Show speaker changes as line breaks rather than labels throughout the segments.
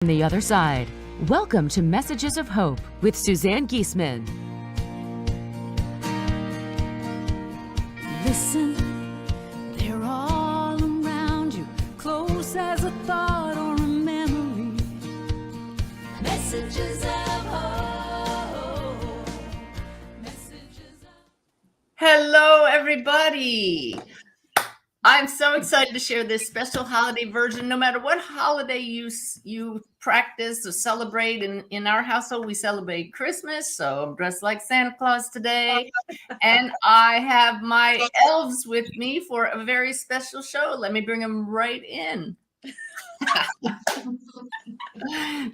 On the other side, welcome to Messages of Hope with Suzanne Giesemann.
Listen, they're all around you, close as a thought or a memory. Messages of hope. Messages of...
Hello, everybody. I'm so excited to share this special holiday version. No matter what holiday you practice or celebrate, in our household, we celebrate Christmas. So I'm dressed like Santa Claus today. And I have my elves with me for a very special show. Let me bring them right in.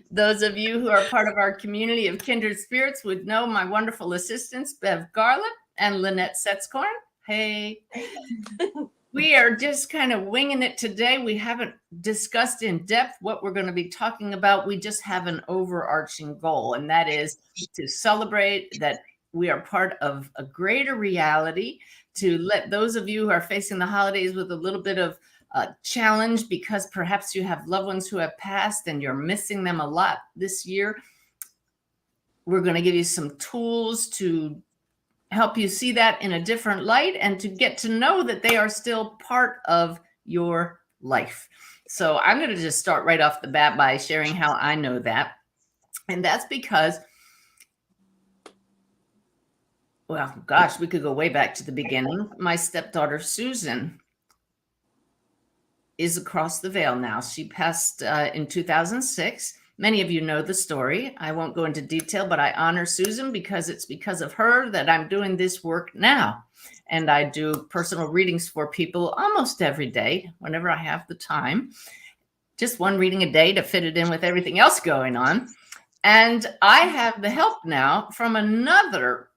Those of you who are part of our community of kindred spirits would know my wonderful assistants, Bev and Lynettes Story. Hey. We are just kind of winging it today. We haven't discussed in depth what we're going to be talking about. We just have an overarching goal, and that is to celebrate that we are part of a greater reality, to let those of you who are facing the holidays with a little bit of challenge because perhaps you have loved ones who have passed and you're missing them a lot this year. We're going to give you some tools to help you see that in a different light and to get to know that they are still part of your life. So I'm going to just start right off the bat by sharing how I know that. And that's because, well, gosh, we could go way back to the beginning. My stepdaughter, Susan, is across the veil now. She passed in 2006. Many of you know the story. I won't go into detail, but I honor Susan because it's because of her that I'm doing this work now. And I do personal readings for people almost every day, whenever I have the time. Just one reading a day to fit it in with everything else going on. And I have the help now from another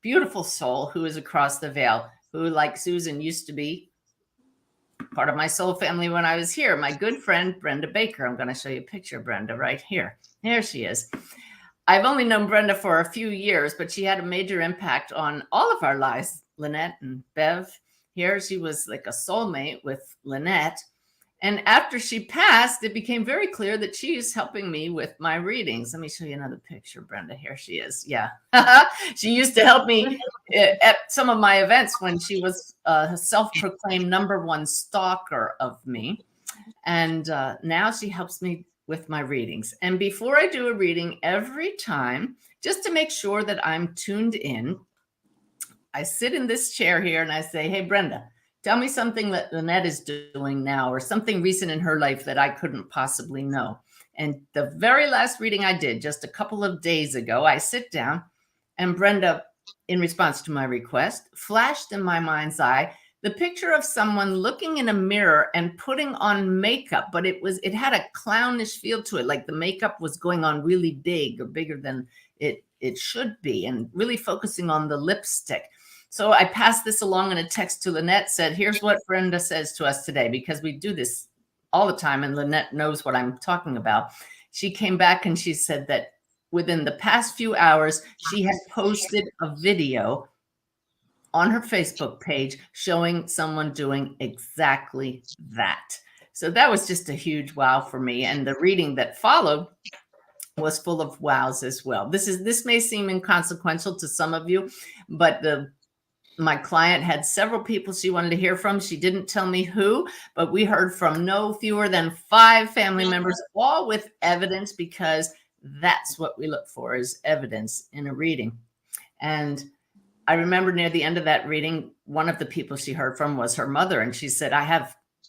beautiful soul who is across the veil, who, like Susan, used to be part of my soul family when I was here. My good friend, Brenda Baker. I'm going to show you a picture of Brenda right here. There she is. I've only known Brenda for a few years, but she had a major impact on all of our lives. Lynette and Bev. Here she was like a soulmate with Lynette. And after she passed, it became very clear that she is helping me with my readings. Let me show you another picture, Brenda. Here she is. Yeah. She used to help me at some of my events when she was a self-proclaimed #1 stalker of me. And now she helps me with my readings. And before I do a reading every time, just to make sure that I'm tuned in, I sit in this chair here and I say, hey, Brenda, tell me something that Lynette is doing now or something recent in her life that I couldn't possibly know. And the very last reading I did just a couple of days ago, I sit down and Brenda, in response to my request, flashed in my mind's eye the picture of someone looking in a mirror and putting on makeup, but it had a clownish feel to it, like the makeup was going on really big or bigger than it should be, and really focusing on the lipstick. So I passed this along in a text to Lynette, said, here's what Brenda says to us today, because we do this all the time and Lynette knows what I'm talking about. She came back and she said that within the past few hours, she had posted a video on her Facebook page showing someone doing exactly that. So that was just a huge wow for me. And the reading that followed was full of wows as well. This may seem inconsequential to some of you, but my client had several people she wanted to hear from. She didn't tell me who, but we heard from no fewer than 5 family members, all with evidence, because that's what we look for, is evidence in a reading. And I remember near the end of that reading, one of the people she heard from was her mother. And she said, I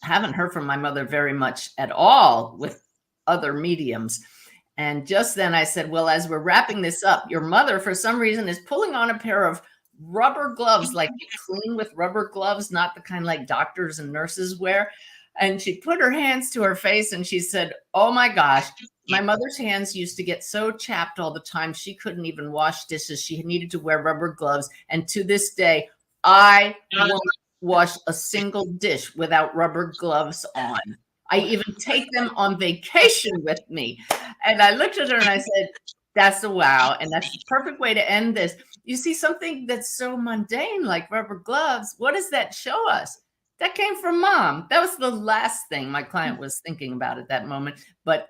haven't heard from my mother very much at all with other mediums. And just then I said, well, as we're wrapping this up, your mother, for some reason, is pulling on a pair of rubber gloves, like you clean with rubber gloves, not the kind like doctors and nurses wear. And she put her hands to her face and she said, oh my gosh, my mother's hands used to get so chapped all the time. She couldn't even wash dishes. She needed to wear rubber gloves. And to this day, I won't wash a single dish without rubber gloves on. I even take them on vacation with me. And I looked at her and I said, that's a wow. And that's the perfect way to end this. You see, something that's so mundane like rubber gloves, what does that show us? That came from mom. That was the last thing my client was thinking about at that moment. But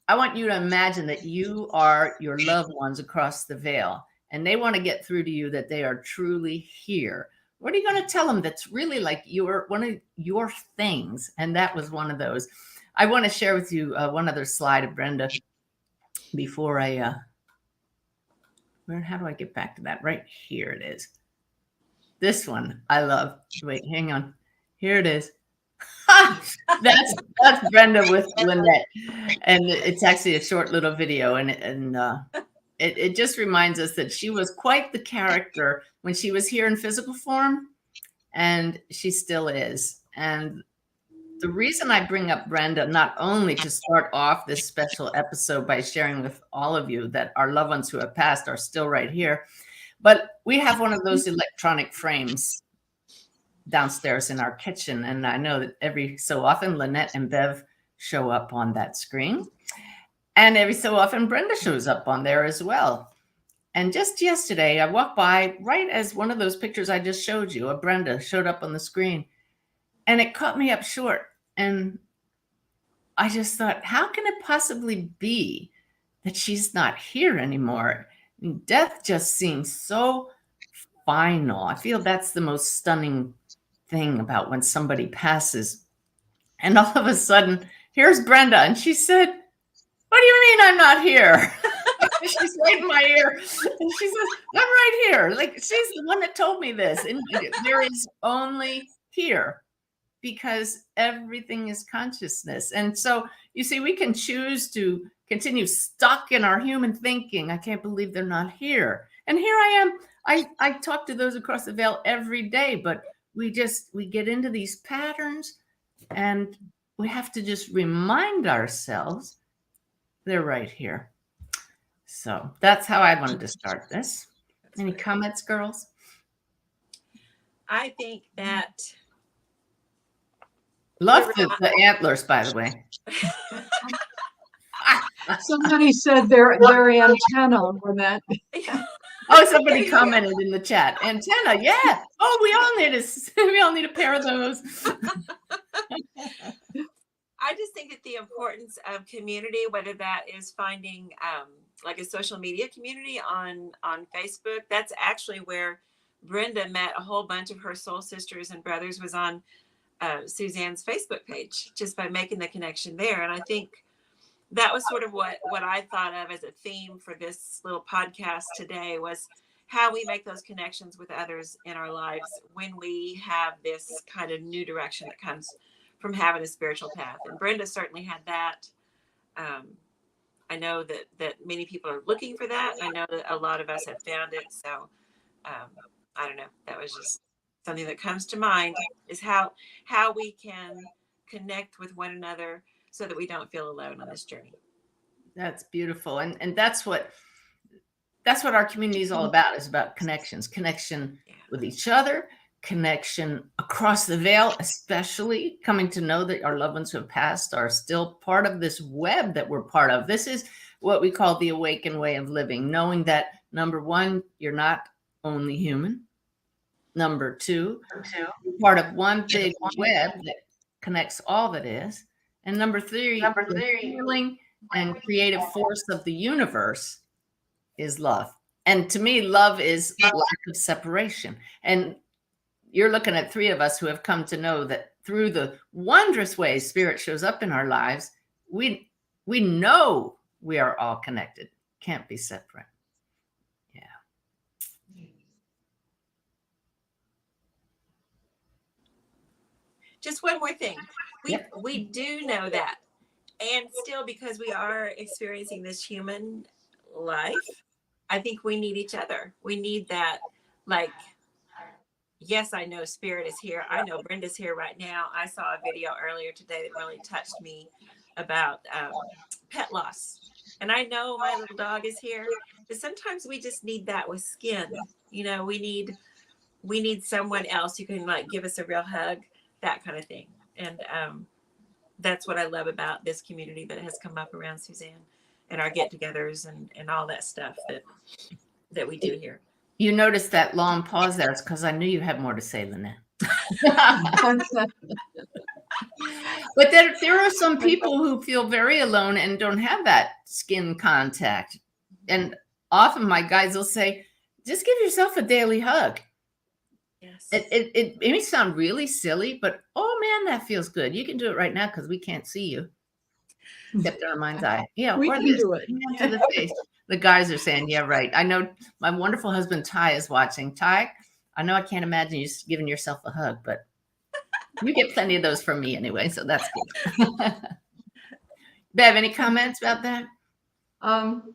I want you to imagine that you are your loved ones across the veil, and they want to get through to you that they are truly here. What are you going to tell them that's really like one of your things? And that was one of those. I want to share with you one other slide of Brenda before I how do I get back to that? Right here it is. This one I love. Wait, hang on. Here it is. That's Brenda with Lynette, and it's actually a short little video, and it just reminds us that she was quite the character when she was here in physical form, and she still is. And the reason I bring up Brenda, not only to start off this special episode by sharing with all of you that our loved ones who have passed are still right here, but we have one of those electronic frames downstairs in our kitchen. And I know that every so often Lynette and Bev show up on that screen. And every so often Brenda shows up on there as well. And just yesterday, I walked by right as one of those pictures I just showed you of Brenda showed up on the screen. And it caught me up short. And I just thought, how can it possibly be that she's not here anymore? Death just seems so final. I feel that's the most stunning thing about when somebody passes. And all of a sudden, here's Brenda. And she said, what do you mean I'm not here? She's right in my ear. And she says, I'm right here. Like, she's the one that told me this. And there is only here, because everything is consciousness. And so, you see, we can choose to continue stuck in our human thinking. I can't believe they're not here. And here I am. I talk to those across the veil every day, but we get into these patterns, and we have to just remind ourselves they're right here. So that's how I wanted to start this. Any comments, girls?
I think that
love the antlers, by the way.
Somebody said their antenna, Lynette.
Oh, somebody commented in the chat. Antenna, yeah. Oh, we all need a pair of those.
I just think that the importance of community, whether that is finding like a social media community on Facebook, that's actually where Brenda met a whole bunch of her soul sisters and brothers, was on Suzanne's Facebook page, just by making the connection there. And I think that was sort of what I thought of as a theme for this little podcast today, was how we make those connections with others in our lives when we have this kind of new direction that comes from having a spiritual path. And Brenda certainly had that. I know that many people are looking for that. I know that a lot of us have found it. So I don't know. That was just something that comes to mind, is how we can connect with one another so that we don't feel alone on this journey.
That's beautiful. And that's what our community is all about, is about connections, connection with each other, connection across the veil, especially coming to know that our loved ones who have passed are still part of this web that we're part of. This is what we call the awakened way of living, knowing that, number one, you're not only human. Number two, you're part of one big web that connects all that is. And number three, the healing and creative force of the universe is love. And to me, love is lack of separation. And you're looking at three of us who have come to know that through the wondrous ways Spirit shows up in our lives, we know we are all connected, can't be separate. Yeah.
Just one more thing. We do know that. And still, because we are experiencing this human life, I think we need each other. We need that, like, yes, I know Spirit is here. I know Brenda's here right now. I saw a video earlier today that really touched me about pet loss. And I know my little dog is here, but sometimes we just need that with skin. You know, we need someone else who can, like, give us a real hug, that kind of thing. And that's what I love about this community that has come up around Suzanne and our get-togethers and all that stuff that we do here.
You noticed that long pause there. It's because I knew you had more to say than that. But there are some people who feel very alone and don't have that skin contact. And often my guys will say, just give yourself a daily hug.
Yes.
It may sound really silly, but oh man, that feels good. You can do it right now because we can't see you. Except in our mind's eye. Yeah,
We
or
can
this,
do it.
hand to the face. The guys are saying, yeah, right. I know my wonderful husband Ty is watching. Ty, I know I can't imagine you just giving yourself a hug, but you get plenty of those from me anyway, so that's good. Bev, any comments about that?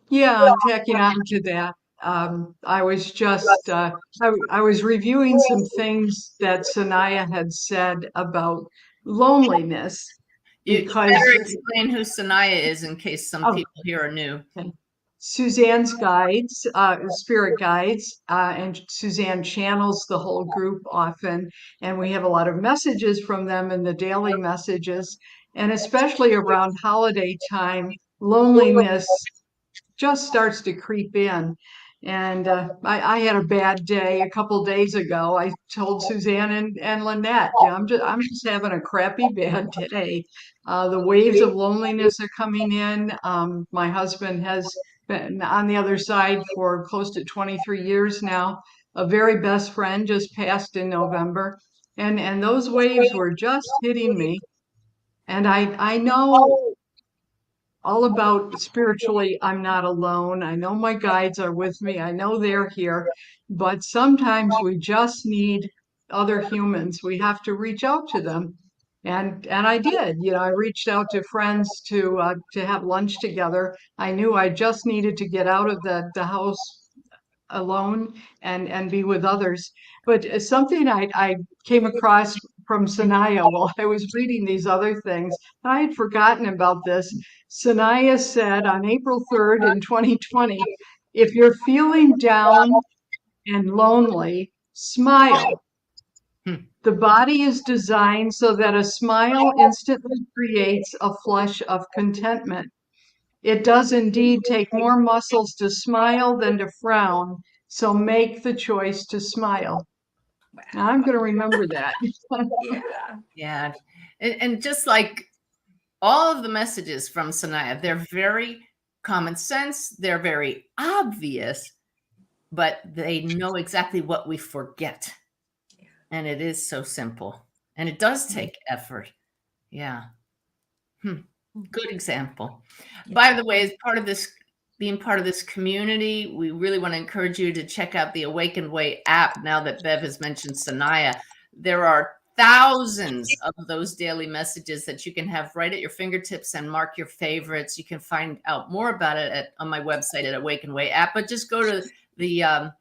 Yeah, tacking on to that. I was just I was reviewing some things that Sanaya had said about loneliness
You
because
better explain who Sanaya is in case some
oh,
people here are new.
Suzanne's guides, spirit guides, and Suzanne channels the whole group often, and we have a lot of messages from them in the daily messages, and especially around holiday time, loneliness just starts to creep in. And I had a bad day a couple days ago. I told Suzanne and Lynette, yeah, I'm just having a crappy bad day. The waves of loneliness are coming in. My husband has been on the other side for close to 23 years now. A very best friend just passed in November, and those waves were just hitting me. And I know all about spiritually, I'm not alone. I know my guides are with me. I know they're here, but sometimes we just need other humans. We have to reach out to them. And I did. I reached out to friends to have lunch together. I knew I just needed to get out of the house alone and be with others. But something I came across from Sanaya while I was reading these other things, I had forgotten about this. Sanaya said on April 3rd in 2020, if you're feeling down and lonely, smile.
Hmm.
The body is designed so that a smile instantly creates a flush of contentment. It does indeed take more muscles to smile than to frown, so make the choice to smile. Now, I'm going to remember that.
Yeah.
Yeah. And just like all of the messages from Sanaya, they're very common sense, they're very obvious, but they know exactly what we forget. And it is so simple. And it does take effort. Yeah. Good example. By the way, as part of this, being part of this community, we really want to encourage you to check out the Awakened Way app. Now that Bev has mentioned Sanaya, there are thousands of those daily messages that you can have right at your fingertips and mark your favorites. You can find out more about it on my website at Awakened Way app, but just go to the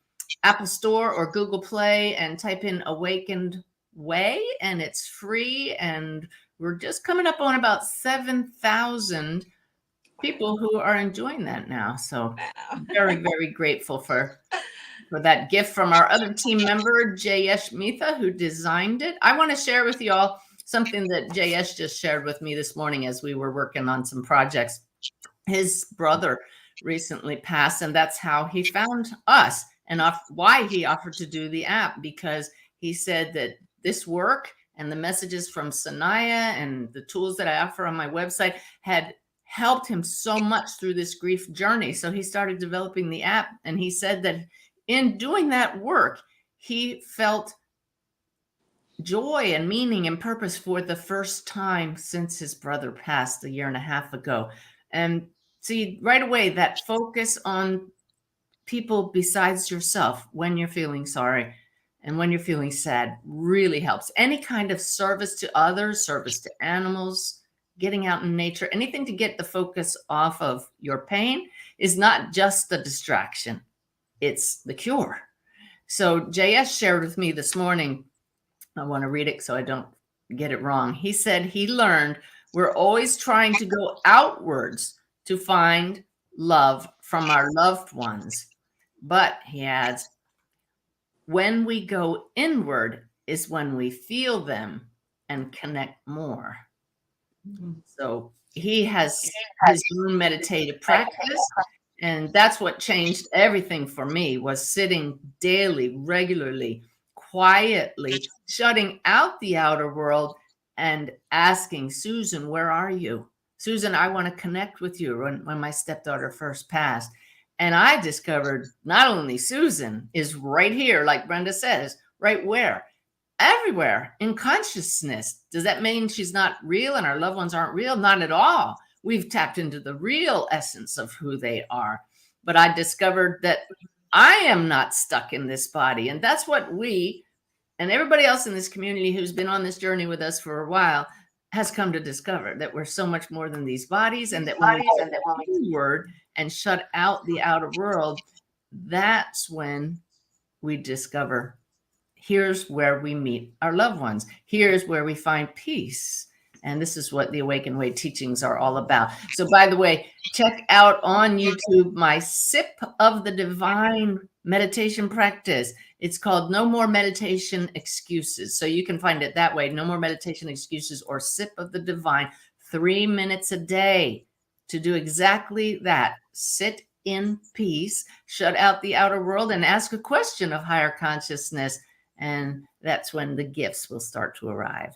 Apple Store or Google Play and type in Awakened Way, and it's free. And we're just coming up on about 7,000 people who are enjoying that now. So very, very grateful for that gift from our other team member, Jayesh Mitha, who designed it. I want to share with you all something that Jayesh just shared with me this morning as we were working on some projects. His brother recently passed, and that's how he found us and why he offered to do the app, because he said that this work and the messages from Sanaya and the tools that I offer on my website had helped him so much through this grief journey. So he started developing the app, and he said that in doing that work, he felt joy and meaning and purpose for the first time since his brother passed a year and a half ago. And see, right away, that focus on people besides yourself when you're feeling sorry and when you're feeling sad really helps. Any kind of service to others, service to animals, getting out in nature, anything to get the focus off of your pain is not just a distraction. It's the cure. So JS shared with me this morning, I want to read it so I don't get it wrong. He said he learned we're always trying to go outwards to find love from our loved ones. But he adds, when we go inward is when we feel them and connect more. So he has his own meditative practice, and that's what changed everything for me, was sitting daily, regularly, quietly, shutting out the outer world and asking Susan, where are you? Susan, I want to connect with you, when my stepdaughter first passed. And I discovered not only Susan is right here, like Brenda says, right where? Everywhere in consciousness. Does that mean she's not real and our loved ones aren't real? Not at all. We've tapped into the real essence of who they are. But I discovered that I am not stuck in this body. And that's what we and everybody else in this community who's been on this journey with us for a while has come to discover, that we're so much more than these bodies, and that when we go inward and shut out the outer world, that's when we discover, here's where we meet our loved ones. Here's where we find peace. And this is what the Awaken Way teachings are all about. So by the way, check out on YouTube my Sip of the Divine meditation practice. It's called No More Meditation Excuses. So you can find it that way. No More Meditation Excuses, or Sip of the Divine. 3 minutes a day to do exactly that. Sit in peace, shut out the outer world, and ask a question of higher consciousness. And that's when the gifts will start to arrive.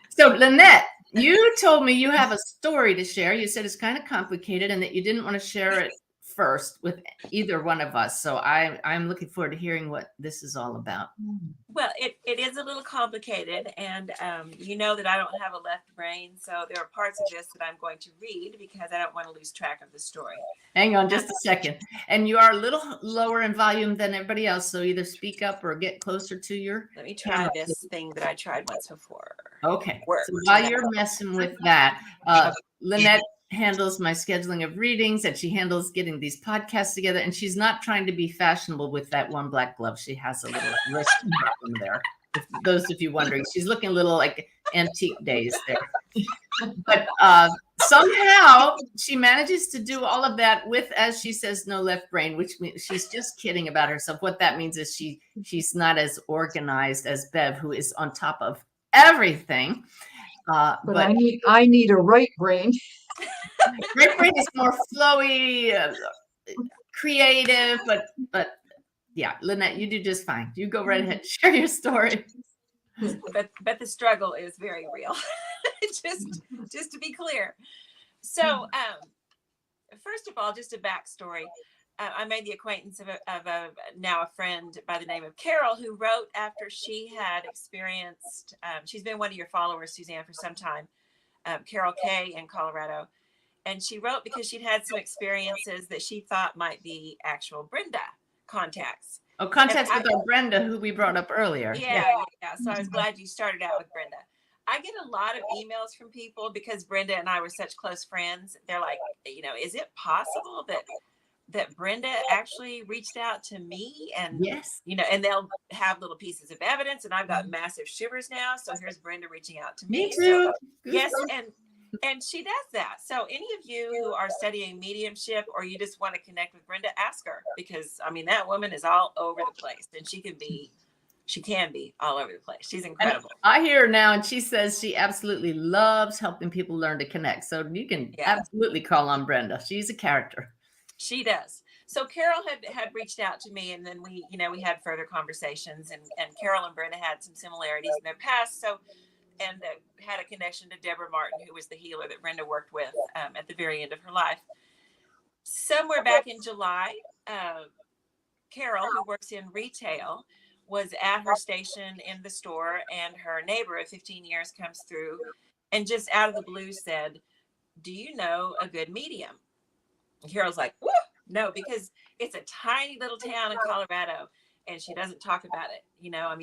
So Lynette, you told me you have a story to share. You said it's kind of complicated and that you didn't want to share it first with either one of us. So I'm looking forward to hearing what this is all about.
Well, it is a little complicated, and you know that I don't have a left brain, so there are parts of this that I'm going to read because I don't want to lose track of the story.
Hang on just a second. And you are a little lower in volume than everybody else, so either speak up or get closer to your...
Let me try this thing that I tried once before.
Okay. So while you're messing with that, Lynette handles my scheduling of readings, and she handles getting these podcasts together, and she's not trying to be fashionable with that one black glove. She has a little wrist problem there. Those of you wondering, she's looking a little like antique days there. But somehow she manages to do all of that with, as she says, no left brain, which means she's just kidding about herself. What that means is she's not as organized as Bev, who is on top of everything.
But I need a right brain.
Right brain is more flowy, creative, but yeah, Lynette, you do just fine. You go right ahead, share your story.
But the struggle is very real. just to be clear. So first of all, just a backstory. I made the acquaintance of a friend by the name of Carol, who wrote after she had experienced, she's been one of your followers, Suzanne, for some time, Carol K in Colorado. And she wrote because she'd had some experiences that she thought might be actual Brenda contacts.
Oh, contacts with Brenda, who we brought up earlier.
Yeah. So I was glad you started out with Brenda. I get a lot of emails from people because Brenda and I were such close friends. They're like, is it possible that Brenda actually reached out to me? And
yes,
and they'll have little pieces of evidence, and I've got massive shivers now. So here's Brenda reaching out to me.
Me too.
So, yes, and she does that. So any of you who are studying mediumship, or you just want to connect with Brenda, ask her, because that woman is all over the place, and she can be all over the place. She's incredible.
And I hear her now, and she says she absolutely loves helping people learn to connect. So you can absolutely call on Brenda. She's a character.
She does. So Carol had reached out to me, and then we had further conversations, and Carol and Brenda had some similarities in their past. So, and had a connection to Deborah Martin, who was the healer that Brenda worked with at the very end of her life. Somewhere back in July, Carol, who works in retail, was at her station in the store, and her neighbor of 15 years comes through and just out of the blue said, "Do you know a good medium?" And Carol's like, "Woo, no," because it's a tiny little town in Colorado, and she doesn't talk about it.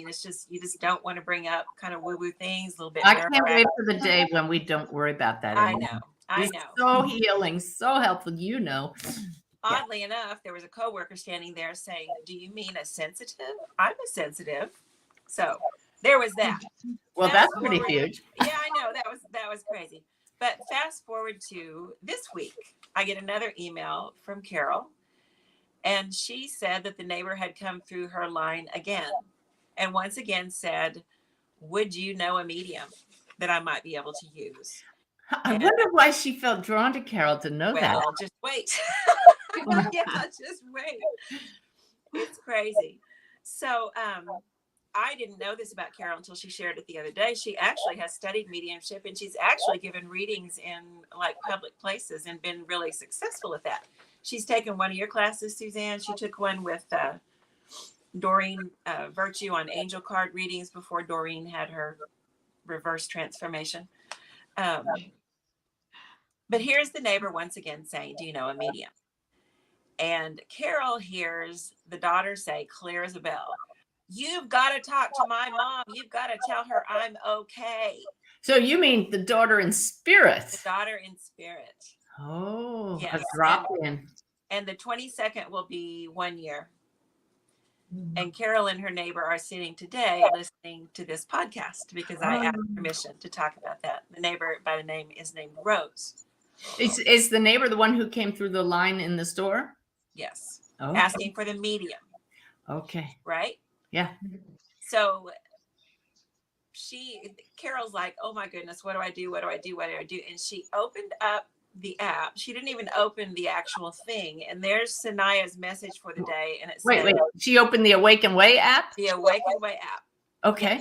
It's just, you just don't want to bring up kind of woo-woo things, a little bit.
I can't wait for the day when we don't worry about that anymore.
I
It's
know.
so healing, so helpful,
Oddly enough, there was a coworker standing there saying, "Do you mean a sensitive?" I'm a sensitive. So there was that.
Well, that's pretty huge.
Yeah, I know. That was crazy. But fast forward to this week, I get another email from Carol, and she said that the neighbor had come through her line again, and once again said, "Would you know a medium that I might be able to use?"
I wonder why she felt drawn to Carol to know that.
Well, just wait. Yeah, just wait. It's crazy. So I didn't know this about Carol until she shared it the other day. She actually has studied mediumship, and she's actually given readings in like public places and been really successful at that. She's taken one of your classes, Suzanne. She took one with Doreen Virtue on angel card readings before Doreen had her reverse transformation. But here's the neighbor once again saying, do you know a medium? And Carol hears the daughter say, clear as a bell, you've got to talk to my mom. You've got to tell her I'm okay.
So you mean the daughter in spirit?
The daughter in spirit.
Oh,
yes.
A drop in.
And the 22nd will be 1 year. And Carol and her neighbor are sitting today listening to this podcast because I asked permission to talk about that. The neighbor by the name is named Rose.
Is the neighbor the one who came through the line in the store?
Yes.
Oh.
Asking for the medium.
Okay.
Right?
Yeah.
So Carol's like, oh my goodness, what do I do? What do I do? What do I do? And she opened up the app. She didn't even open the actual thing. And there's Sanaya's message for the day. And it said,
wait. She opened the Awaken Way app?
The Awaken Way app.
Okay.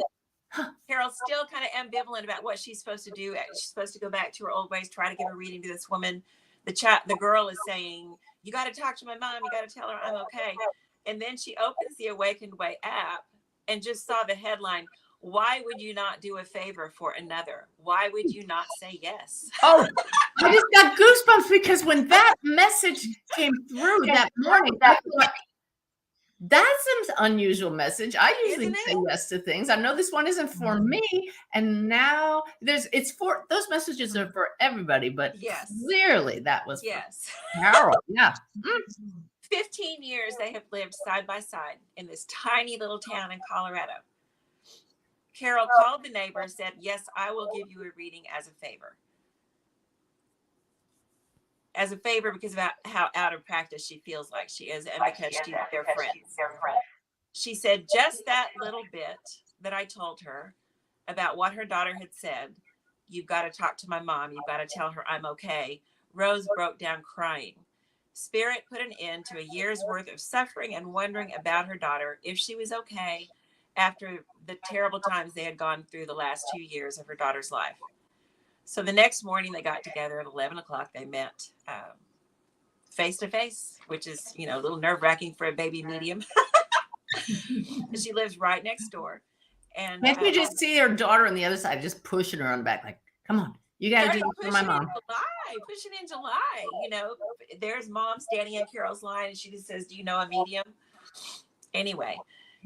Carol's still kind of ambivalent about what she's supposed to do. She's supposed to go back to her old ways, try to give a reading to this woman. The girl is saying, you got to talk to my mom. You got to tell her I'm okay. And then she opens the Awakened Way app and just saw the headline, why would you not do a favor for another? Why would you not say yes?
Oh, I just got goosebumps because when that message came through that morning, that's an unusual message. I usually say yes to things. I know this one isn't for me. And now it's for, those messages are for everybody, but
yes,
clearly that was
yes.
Carol. Yeah.
15 years they have lived side by side in this tiny little town in Colorado. Carol called the neighbor and said, yes, I will give you a reading as a favor. As a favor because of how out of practice she feels like she is and because they're friends. She said just that little bit that I told her about what her daughter had said, you've got to talk to my mom, you've got to tell her I'm okay. Rose broke down crying. Spirit put an end to a year's worth of suffering and wondering about her daughter, if she was okay after the terrible times they had gone through the last 2 years of her daughter's life. So the next morning they got together at 11 o'clock. They met face to face, which is, a little nerve wracking for a baby medium. She lives right next door. And
can't you just see her daughter on the other side, just pushing her on the back, like, come on, you got to do this for my mom.
Pushing in July, there's mom standing in Carol's line and she just says, do you know a medium? Anyway,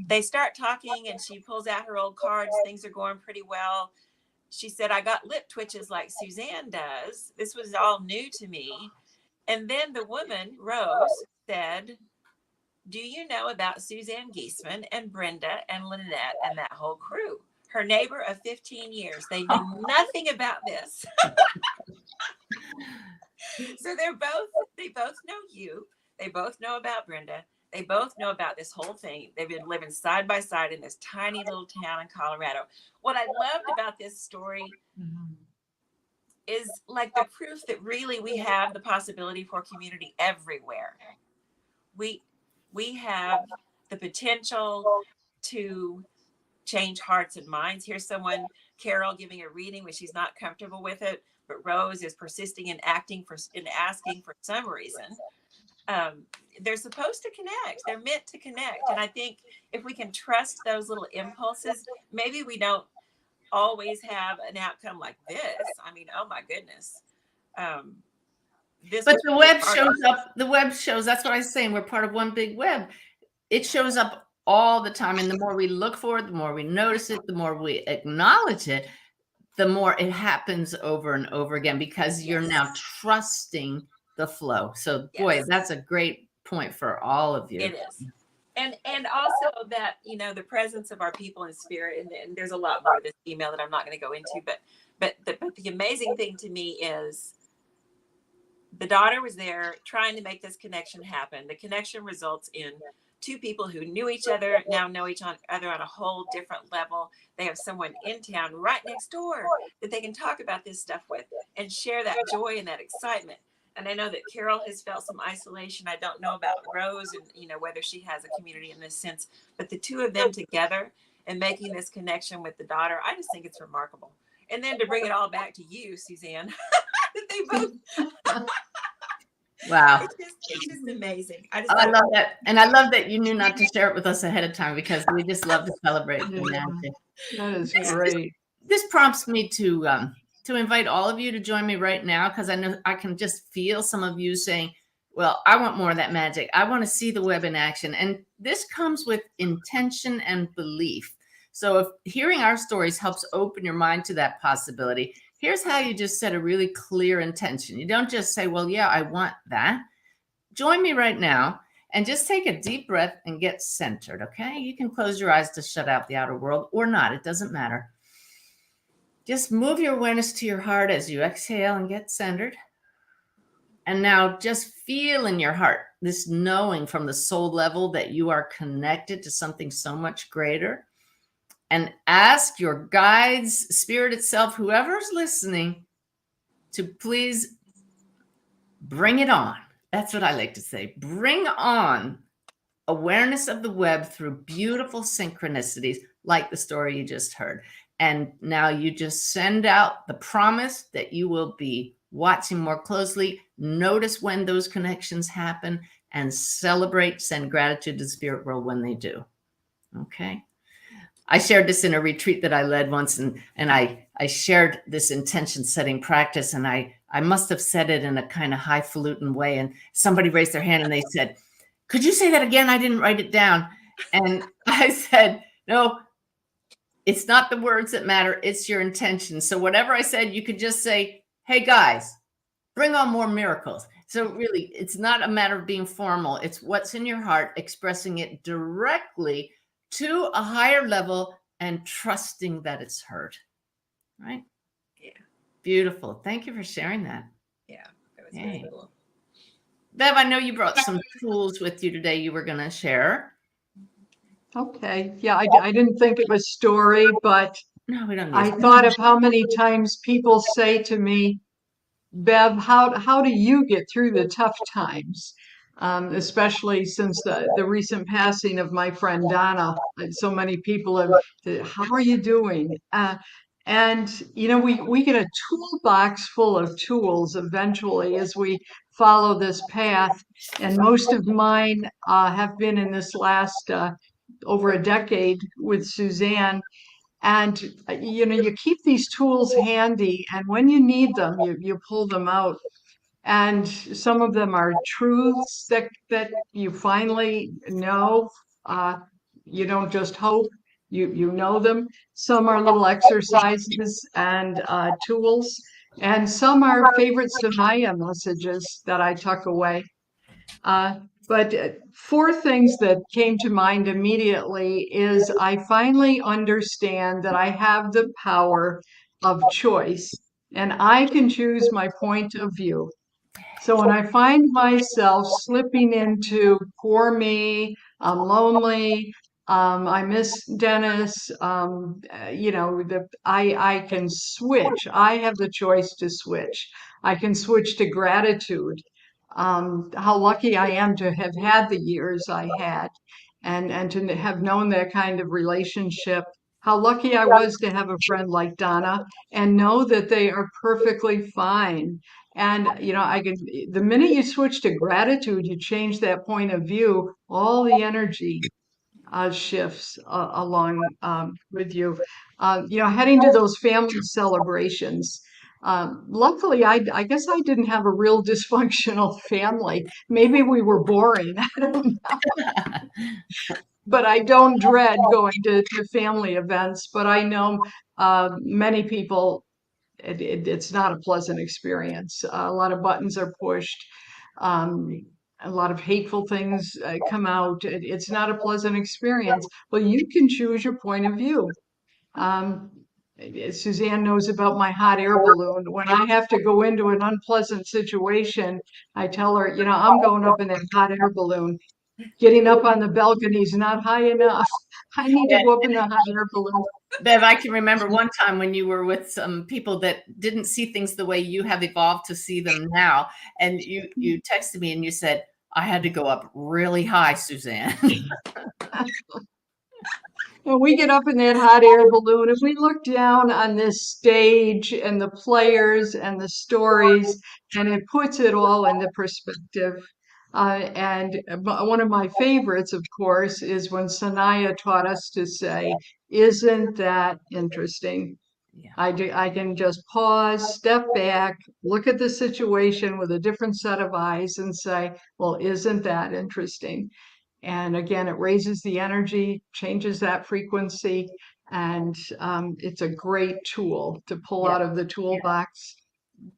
they start talking and she pulls out her old cards. Things are going pretty well. She said, I got lip twitches like Suzanne does. This was all new to me. And then the woman, Rose, said, do you know about Suzanne Giesemann and Brenda and Lynette and that whole crew? Her neighbor of 15 years. They knew nothing about this. So they both know you. They both know about Brenda. They both know about this whole thing. They've been living side by side in this tiny little town in Colorado. What I loved about this story is like the proof that really we have the possibility for community everywhere. We have the potential to change hearts and minds. Here's someone, Carol, giving a reading when she's not comfortable with it, but Rose is persisting in asking for some reason. They're supposed to connect. They're meant to connect. And I think if we can trust those little impulses, maybe we don't always have an outcome like this. I mean, oh my goodness.
But the web shows up. The web shows, that's what I was saying. We're part of one big web. It shows up all the time. And the more we look for it, the more we notice it, the more we acknowledge it, the more it happens over and over again because you're now trusting the flow. So boy, that's a great point for all of you.
It is. And also that, the presence of our people in spirit, and there's a lot more of this email that I'm not going to go into, but the amazing thing to me is the daughter was there trying to make this connection happen. The connection results in two people who knew each other now know each other on a whole different level. They have someone in town right next door that they can talk about this stuff with and share that joy and that excitement. And I know that Carol has felt some isolation. I don't know about Rose and, whether she has a community in this sense, but the two of them together and making this connection with the daughter. I just think it's remarkable. And then to bring it all back to you, Suzanne, they both.
Wow.
It's just amazing.
I love that. And I love that you knew not to share it with us ahead of time, because we just love to celebrate the magic.
That is great.
This prompts me to invite all of you to join me right now, because I know I can just feel some of you saying, well, I want more of that magic. I want to see the web in action. And this comes with intention and belief. So if hearing our stories helps open your mind to that possibility, here's how you just set a really clear intention. You don't just say, well, yeah, I want that. Join me right now and just take a deep breath and get centered, okay? You can close your eyes to shut out the outer world or not. It doesn't matter. Just move your awareness to your heart as you exhale and get centered. And now just feel in your heart this knowing from the soul level that you are connected to something so much greater. And ask your guides, spirit itself, whoever's listening, to please bring it on. That's what I like to say. Bring on awareness of the web through beautiful synchronicities like the story you just heard. And now you just send out the promise that you will be watching more closely, notice when those connections happen, and celebrate, send gratitude to the spirit world when they do. Okay? I shared this in a retreat that I led once, and I shared this intention setting practice, and I must have said it in a kind of highfalutin way, and somebody raised their hand and they said, could you say that again? I didn't write it down. And I said, no, it's not the words that matter. It's your intention. So whatever I said, you could just say, hey guys, bring on more miracles. So really, it's not a matter of being formal. It's what's in your heart, expressing it directly to a higher level and trusting that it's heard. Right?
Yeah.
Beautiful. Thank you for sharing that.
Yeah. That was really cool.
Bev, I know you brought some tools with you today you were going to share.
Okay. Yeah, I didn't think of a story, but
No, we don't need
I thought of how many times people say to me, Bev, how do you get through the tough times? Especially since the recent passing of my friend Donna. So many people have said, how are you doing? And, you know, we get a toolbox full of tools eventually as we follow this path. And most of mine have been in this last over a decade with Suzanne. And, you know, you keep these tools handy, and when you need them, you pull them out. And some of them are truths that you finally know. You don't just hope, you know them. Some are little exercises and tools, and some are favorite Samaya messages that I tuck away. But four things that came to mind immediately is I finally understand that I have the power of choice and I can choose my point of view. So when I find myself slipping into poor me, I'm lonely, I miss Dennis, you know, I can switch. I have the choice to switch. I can switch to gratitude. How lucky I am to have had the years I had and to have known that kind of relationship. How lucky I was to have a friend like Donna and know that they are perfectly fine. And, you know, the minute you switch to gratitude, you change that point of view, all the energy shifts along with you. You know, heading to those family celebrations. Luckily, I guess I didn't have a real dysfunctional family. Maybe we were boring. I don't know. But I don't dread going to family events. But I know many people, it's not a pleasant experience. A lot of buttons are pushed. A lot of hateful things come out. It's not a pleasant experience. Well, you can choose your point of view. Um, Suzanne knows about my hot air balloon. When I have to go into an unpleasant situation, I tell her, you know, I'm going up in that hot air balloon. Getting up on the balcony is not high enough. I need to go up in the hot air balloon.
Bev, I can remember one time when you were with some people that didn't see things the way you have evolved to see them now. And you texted me and you said, I had to go up really high, Suzanne.
And we get up in that hot air balloon. If we look down on this stage and the players and the stories, and it puts it all into perspective. One of my favorites, of course, is when Sanaya taught us to say, "Isn't that interesting?"
Yeah.
I can just pause, step back, look at the situation with a different set of eyes and say, well, isn't that interesting? And again, it raises the energy, changes that frequency, and it's a great tool to pull
Yeah.
out of the toolbox.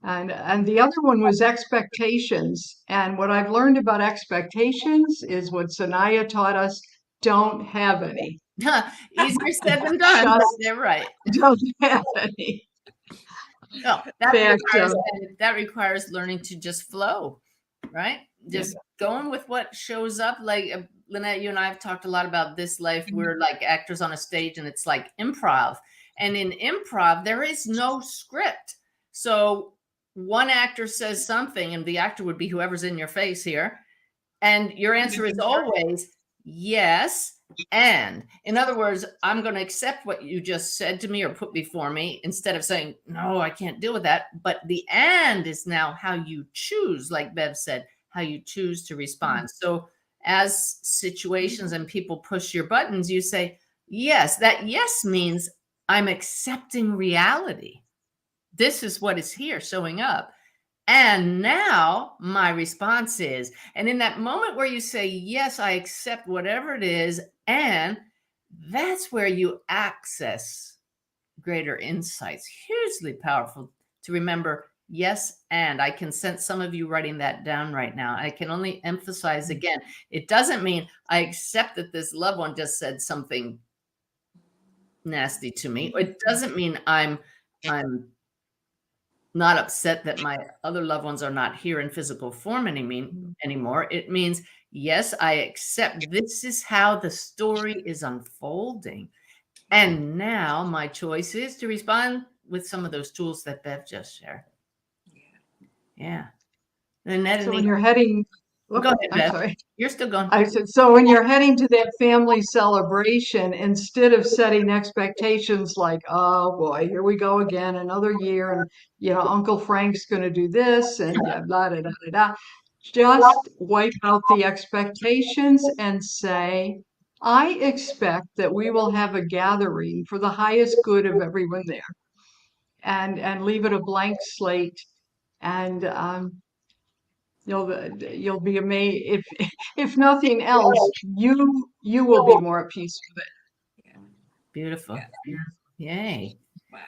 And the other one was expectations. And what I've learned about expectations is what Sanaya taught us, don't have any.
Easier said than done, but
Just
they're right.
don't have any.
No,
Fact,
that requires learning to just flow, right? Just going with what shows up. Like Lynette, you and I have talked a lot about this life. We're like actors on a stage, and it's like improv. And in improv, there is no script. So one actor says something, and the actor would be whoever's in your face here, and your answer is always yes. And in other words, I'm going to accept what you just said to me or put before me instead of saying, no, I can't deal with that. But the and is now how you choose, like Bev said, how you choose to respond. So as situations and people push your buttons, you say, yes, that yes means I'm accepting reality. This is what is here showing up. And now my response is, and in that moment where you say, yes, I accept whatever it is, and that's where you access greater insights. Hugely powerful to remember, yes, and I can sense some of you writing that down right now. I can only emphasize again, it doesn't mean I accept that this loved one just said something nasty to me. It doesn't mean I'm not upset that my other loved ones are not here in physical form anymore. It means, yes, I accept this is how the story is unfolding. And now my choice is to respond with some of those tools that Bev just shared. Yeah. And that
so when you're heading,
go ahead,
I'm
Bev.
sorry.
You're still going.
I said, so when you're heading to that family celebration, instead of setting expectations like, oh boy, here we go again, another year, and Uncle Frank's going to do this, and blah, da, da, da, da. Just wipe out the expectations and say, I expect that we will have a gathering for the highest good of everyone there, and leave it a blank slate, and you'll be amazed. If nothing else, you will be more at peace with it.
Beautiful. Yay.
Wow.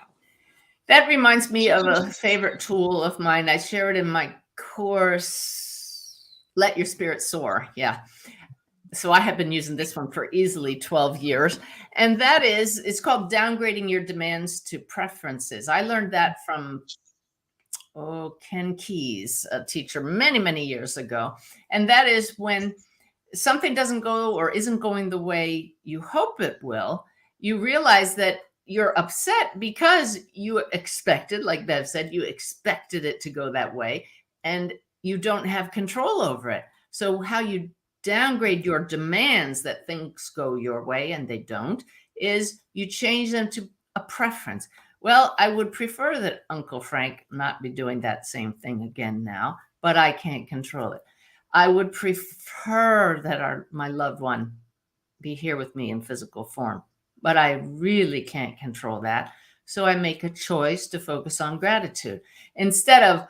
That reminds me of a favorite tool of mine. I share it in my course, Let Your Spirit Soar. Yeah. So I have been using this one for easily 12 years. And that is, it's called Downgrading Your Demands to Preferences. I learned that from Ken Keyes, a teacher many, many years ago. And that is when something doesn't go or isn't going the way you hope it will, you realize that you're upset because you expected, like Bev said, you expected it to go that way and you don't have control over it. So how you downgrade your demands that things go your way and they don't is you change them to a preference. Well, I would prefer that Uncle Frank not be doing that same thing again now, but I can't control it. I would prefer that my loved one be here with me in physical form, but I really can't control that. So I make a choice to focus on gratitude instead of,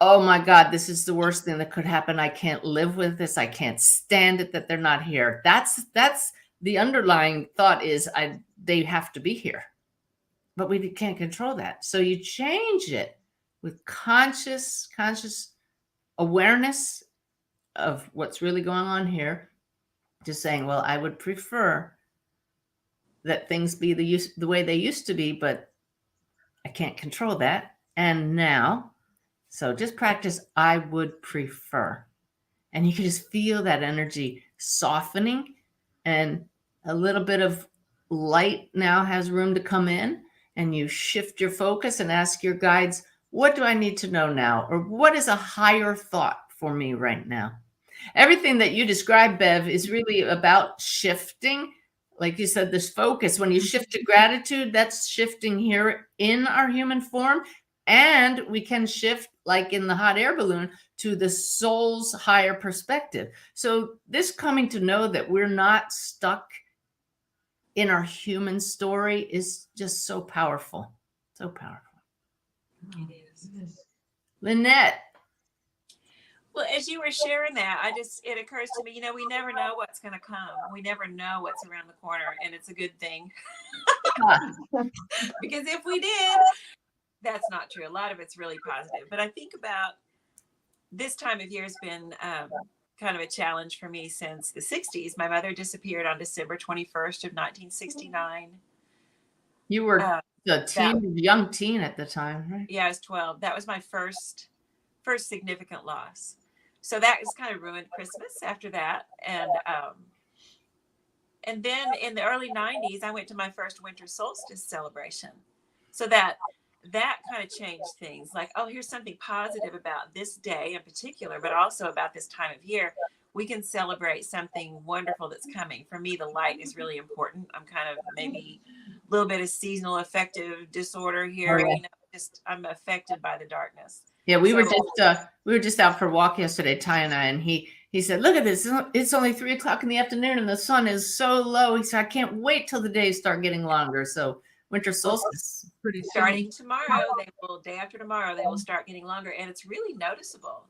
oh my God, this is the worst thing that could happen. I can't live with this. I can't stand it that they're not here. That's the underlying thought is they have to be here. But we can't control that. So you change it with conscious awareness of what's really going on here, just saying, well, I would prefer that things be the way they used to be, but I can't control that. And now, so just practice, I would prefer. And you can just feel that energy softening, and a little bit of light now has room to come in. And you shift your focus and ask your guides, what do I need to know now? Or what is a higher thought for me right now? Everything that you described, Bev, is really about shifting. like you said, this focus, when you shift to gratitude, that's shifting here in our human form. And we can shift, like in the hot air balloon, to the soul's higher perspective. So this coming to know that we're not stuck in our human story is just so powerful. So powerful.
It is.
Lynette.
Well, as you were sharing that, it occurs to me, we never know what's going to come. We never know what's around the corner, and it's a good thing. Because if we did, that's not true. A lot of it's really positive. But I think about this time of year has been kind of a challenge for me since the 60s. My mother disappeared on December 21st of 1969.
You were young teen at the time, right?
Yeah, I was 12. That was my first significant loss. So that has kind of ruined Christmas after that. And then in the early 90s, I went to my first winter solstice celebration. So that kind of changed things. Like, oh, here's something positive about this day in particular, but also about this time of year. We can celebrate something wonderful that's coming. For me, the light is really important. I'm kind of maybe a little bit of seasonal affective disorder here.
Oh, yeah.
I'm affected by the darkness.
Yeah, we were just out for a walk yesterday, Ty and I, and he said, "Look at this! It's only 3:00 in the afternoon, and the sun is so low." He said, "I can't wait till the days start getting longer." So winter solstice,
Pretty
starting tomorrow, day after tomorrow, they will start getting longer, and it's really noticeable.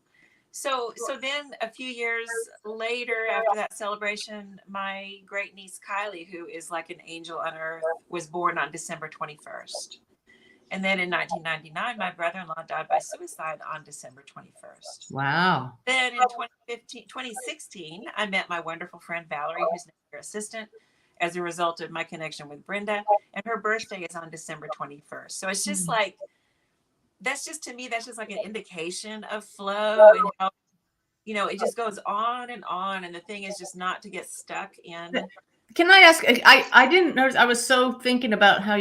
So then a few years later, after that celebration, my great niece Kylie, who is like an angel on earth, was born on December 21st. And then in 1999, my brother-in-law died by suicide on December 21st.
Wow.
Then in 2016, I met my wonderful friend Valerie, who's now your assistant, as a result of my connection with Brenda. And her birthday is on December 21st. So it's just like, that's just like an indication of flow and how, it just goes on. And the thing is just not to get stuck in.
Can I ask, I didn't notice, I was so thinking about how